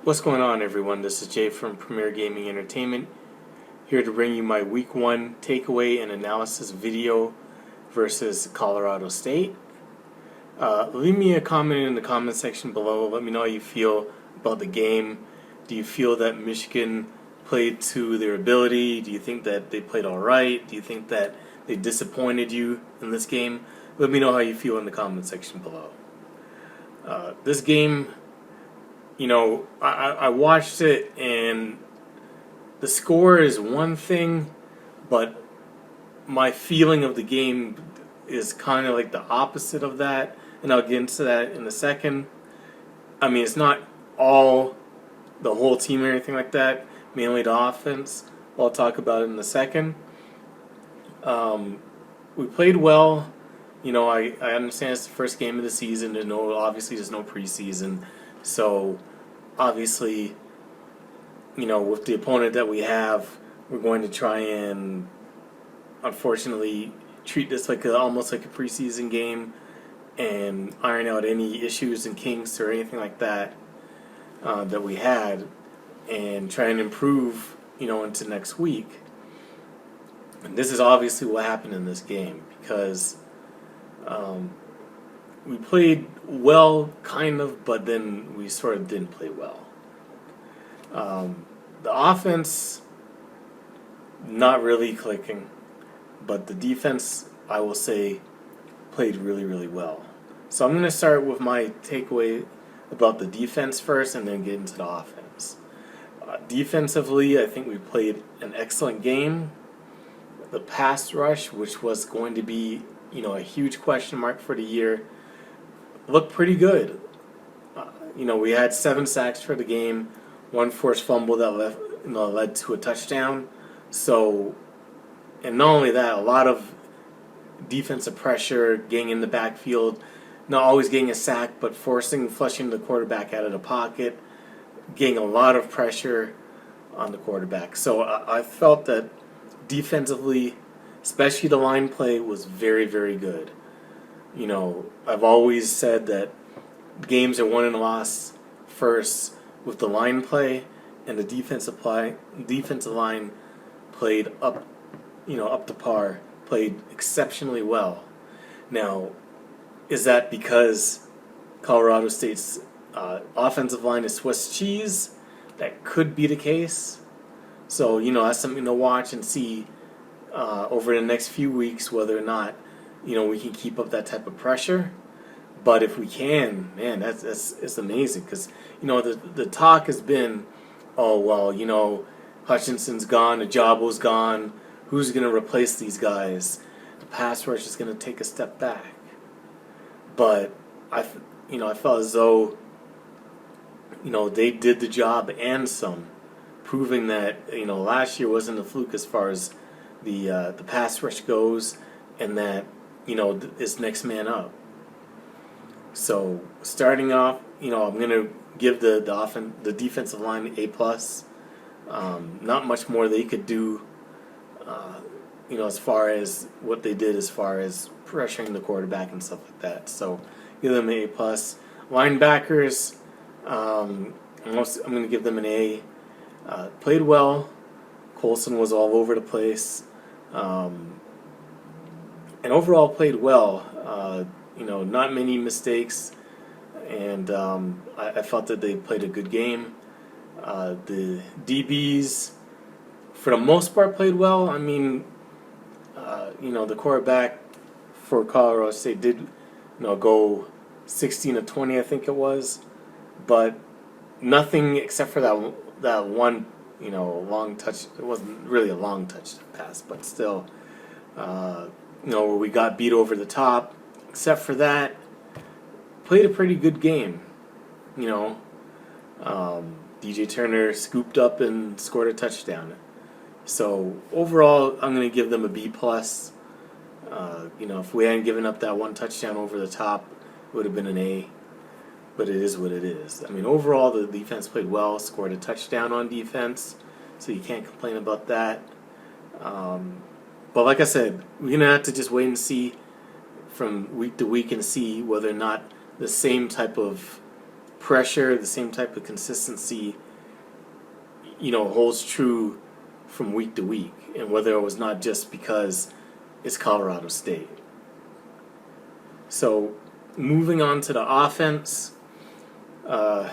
What's going on, everyone? This is Jay from Premier Gaming Entertainment, here to bring you my Week 1 takeaway and analysis video versus Colorado State. Leave me a comment in the comment section below. Let me know how you feel about the game. Do you feel that Michigan played to their ability? Do you think that they played all right? Do you think that they disappointed you in this game? Let me know how you feel in the comment section below. This game, I watched it, and the score is one thing, but my feeling of the game is kind of like the opposite of that, and I'll get into that in a second. I mean, it's not all the whole team or anything like that, mainly the offense. I'll talk about it in a second. We played well. I understand it's the first game of the season. Obviously there's no preseason. So, obviously, with the opponent that we have, we're going to try and, unfortunately, treat this almost like a preseason game and iron out any issues and kinks or anything like that that we had, and try and improve, into next week. And this is obviously what happened in this game, because we played well, kind of, but then we sort of didn't play well. The offense, not really clicking, but the defense, I will say, played really, really well. So I'm going to start with my takeaway about the defense first and then get into the offense. Defensively, I think we played an excellent game. The pass rush, which was going to be, a huge question mark for the year, looked pretty good. We had 7 sacks for the game, 1 forced fumble that led to a touchdown. So, and not only that, a lot of defensive pressure, getting in the backfield, not always getting a sack, but flushing the quarterback out of the pocket, getting a lot of pressure on the quarterback. So I felt that defensively, especially the line play, was very, very good. I've always said that games are won and lost first with the line play, and the defensive line played up to par, played exceptionally well. Now, is that because Colorado State's offensive line is Swiss cheese? That could be the case. So, that's something to watch and see over the next few weeks, whether or not, we can keep up that type of pressure. But if we can, man, it's amazing, because, the talk has been, oh, well, Hutchinson's gone, Ajabo's gone, who's going to replace these guys? The pass rush is going to take a step back. But I felt as though, they did the job and some, proving that, last year wasn't a fluke as far as the pass rush goes, and that, it's next man up. So starting off, I'm going to give the defensive line A+. Not much more they could do, as far as what they did as far as pressuring the quarterback and stuff like that. So give them an A+. Linebackers, I'm going to give them an A. Played well. Colson was all over the place. And overall played well. Not many mistakes. And I felt that they played a good game. The DBs, for the most part, played well. I mean, the quarterback for Colorado State did, go 16 of 20, I think it was. But nothing except for that one, long touch. It wasn't really a long touch pass, but still, where we got beat over the top. Except for that, played a pretty good game. DJ Turner scooped up and scored a touchdown. So overall, I'm going to give them a B+. If we hadn't given up that one touchdown over the top, it would have been an A. But it is what it is. I mean, overall, the defense played well, scored a touchdown on defense, so you can't complain about that. But like I said, we're going to have to just wait and see from week to week and see whether or not the same type of pressure, the same type of consistency, holds true from week to week, and whether it was not just because it's Colorado State. So, moving on to the offense, where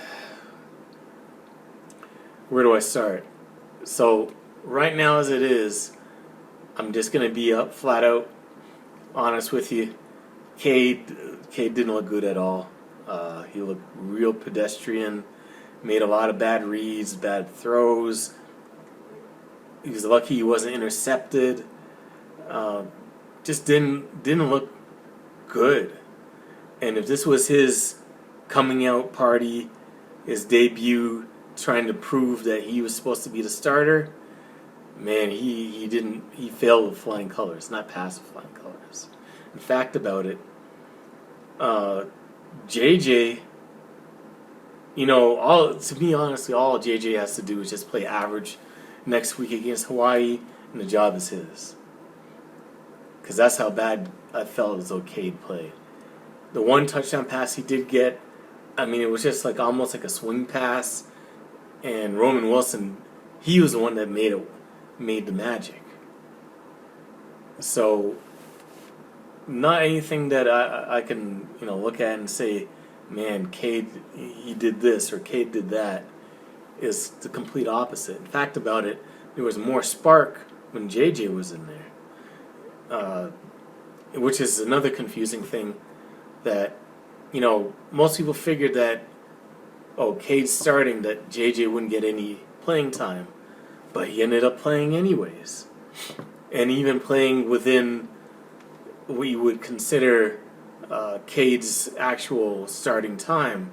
do I start? So, right now as it is, I'm just going to be up flat out honest with you. Cade didn't look good at all. He looked real pedestrian, made a lot of bad reads, bad throws. He was lucky he wasn't intercepted. Just didn't look good. And if this was his coming out party, his debut, trying to prove that he was supposed to be the starter, man, he failed with flying colors, not passed with flying colors. In fact about it, JJ, to be honest, all JJ has to do is just play average next week against Hawaii, and the job is his. Because that's how bad I felt as though Cade played. The one touchdown pass he did get, it was just almost like a swing pass, and Roman Wilson, he was the one that made the magic. So, not anything that I can look at and say, man, Cade, he did this or Cade did that, is the complete opposite. In fact about it, there was more spark when JJ was in there, which is another confusing thing that, most people figured that, Cade's starting, that JJ wouldn't get any playing time, but he ended up playing anyways, and even playing within what you would consider Cade's actual starting time,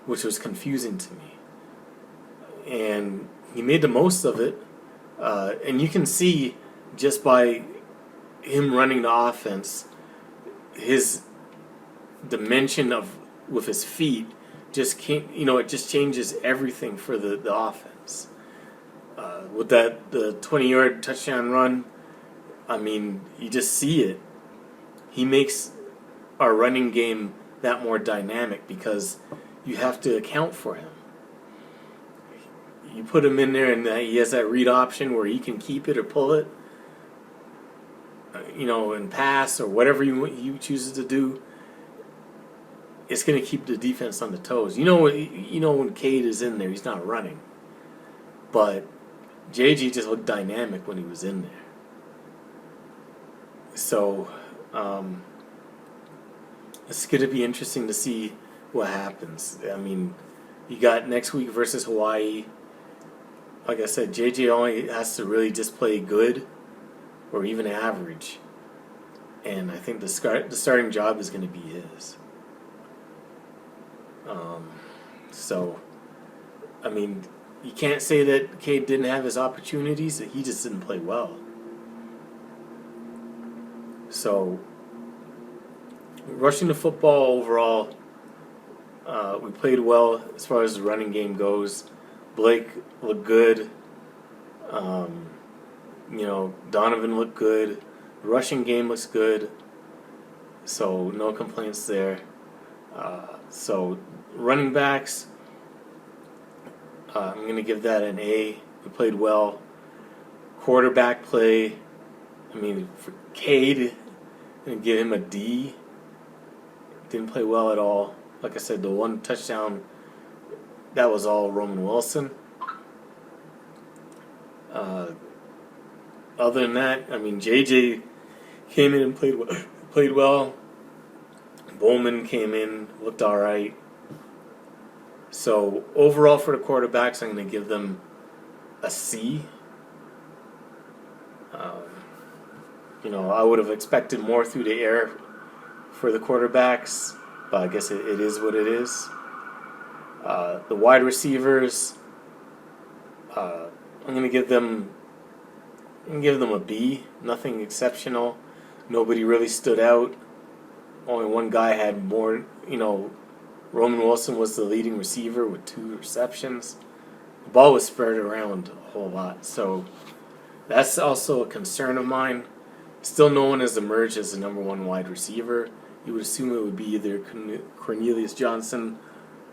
which was confusing to me. And he made the most of it, and you can see just by him running the offense, his dimension with his feet just can't, it just changes everything for the offense. With the 20-yard touchdown run, you just see it. He makes our running game that more dynamic because you have to account for him. You put him in there and he has that read option where he can keep it or pull it, and pass or whatever you chooses to do. It's going to keep the defense on the toes. When Cade is in there, he's not running. But JG just looked dynamic when he was in there. So, it's going to be interesting to see what happens. You got next week versus Hawaii. Like I said, JJ only has to really just play good or even average. And I think the starting job is going to be his. You can't say that Cade didn't have his opportunities, that he just didn't play well. So, rushing the football overall, we played well as far as the running game goes. Blake looked good. Donovan looked good. The rushing game looks good. So, no complaints there. So, running backs, I'm going to give that an A. We played well. Quarterback play, for Cade, I'm going to give him a D. Didn't play well at all. Like I said, the one touchdown, that was all Roman Wilson. Other than that, JJ came in and played well. Bowman came in, looked all right. So overall for the quarterbacks, I'm going to give them a C. I would have expected more through the air for the quarterbacks, but I guess it is what it is. The wide receivers, I'm going to give them a B. Nothing exceptional. Nobody really stood out. Only one guy had more, Roman Wilson was the leading receiver with 2 receptions. The ball was spread around a whole lot, so that's also a concern of mine. Still no one has emerged as the number 1 wide receiver. You would assume it would be either Cornelius Johnson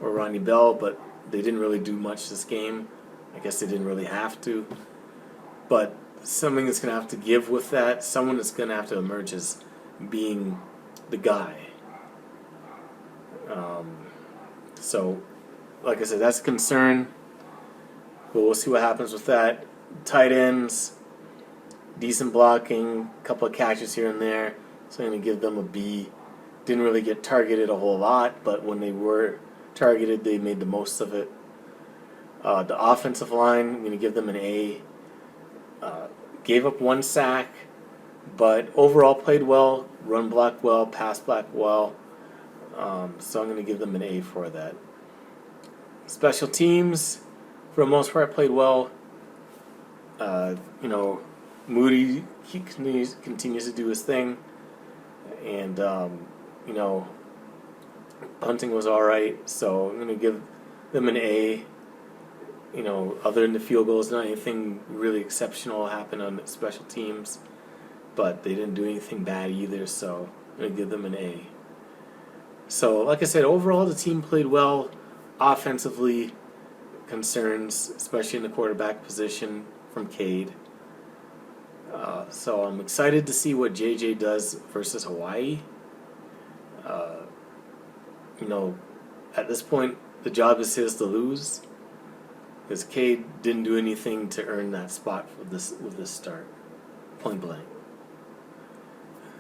or Ronnie Bell, but they didn't really do much this game. I guess they didn't really have to. But something that's going to have to give with that. Someone that's going to have to emerge as being the guy. So, like I said, that's a concern. But we'll see what happens with that. Tight ends, decent blocking, a couple of catches here and there. So I'm going to give them a B. Didn't really get targeted a whole lot, but when they were targeted, they made the most of it. The offensive line, I'm going to give them an A. Gave up 1 sack, but overall played well, run blocked well, pass blocked well. So I'm going to give them an A for that. Special teams, for the most part, played well. Moody continues to do his thing, and punting was all right. So I'm going to give them an A. Other than the field goals, not anything really exceptional happened on special teams, but they didn't do anything bad either. So I'm going to give them an A. So, like I said, overall the team played well. Offensively, concerns, especially in the quarterback position from Cade. So I'm excited to see what JJ does versus Hawaii. At this point, the job is his to lose, because Cade didn't do anything to earn that spot with this start, point blank.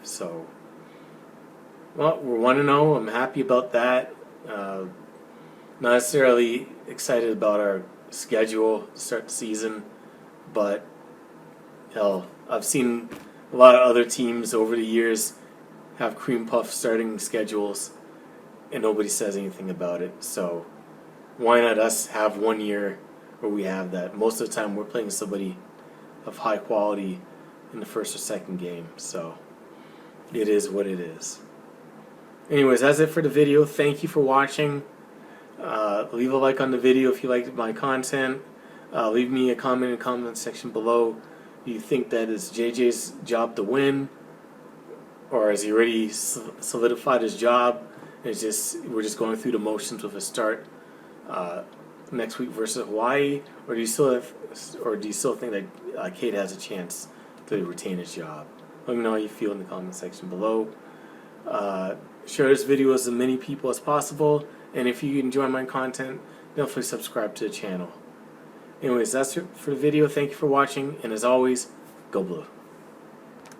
So, well, we're 1-0. I'm happy about that. Not necessarily excited about our schedule to start the season, but hell, I've seen a lot of other teams over the years have cream puff starting schedules, and nobody says anything about it. So why not us have 1 year where we have that? Most of the time we're playing somebody of high quality in the first or second game. So it is what it is. Anyways, that's it for the video. Thank you for watching. Leave a like on the video if you liked my content. Leave me a comment in the comment section below. Do you think that it's JJ's job to win, or has he already solidified his job? We're just going through the motions with a start next week versus Hawaii, or do you still think that Cade has a chance to retain his job? Let me know how you feel in the comment section below. Share this video with as many people as possible, and if you enjoy my content, definitely subscribe to the channel. Anyways, that's it for the video. Thank you for watching, and as always, go blue.